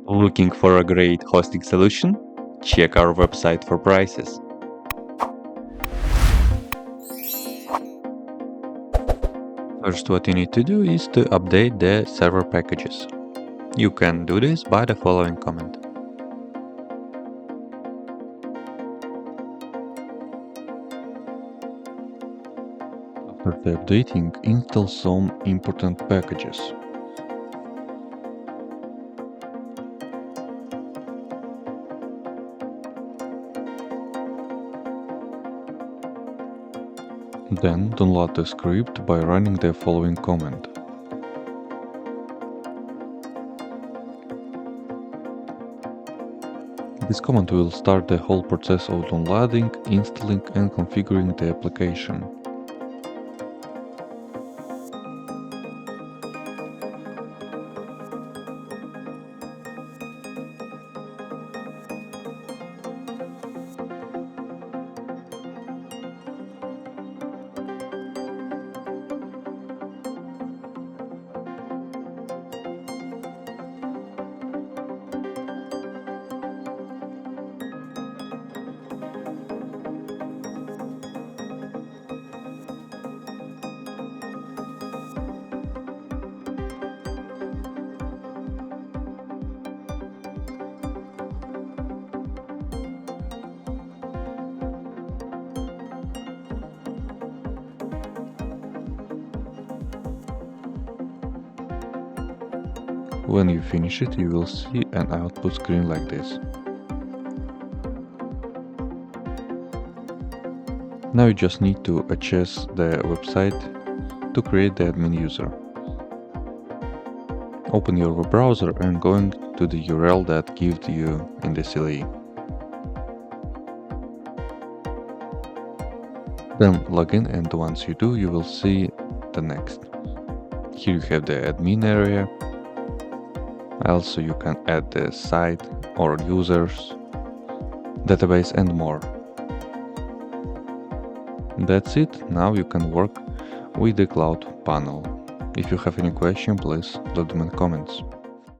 Looking for a great hosting solution? Check our website for prices. First, what you need to do is to update the server packages. You can do this by the following command. After the updating, install some important packages. Then download the script by running the following command. This command will start the whole process of downloading, installing and configuring the application. When you finish it, you will see an output screen like this. Now you just need to access the website to create the admin user. Open your web browser and going to the URL that gives you in the CLI. Then log in, and once you do, you will see the next. Here you have the admin area. Also, you can add the site or users, database and more. That's it. Now you can work with the CloudPanel. If you have any question, please leave them in comments.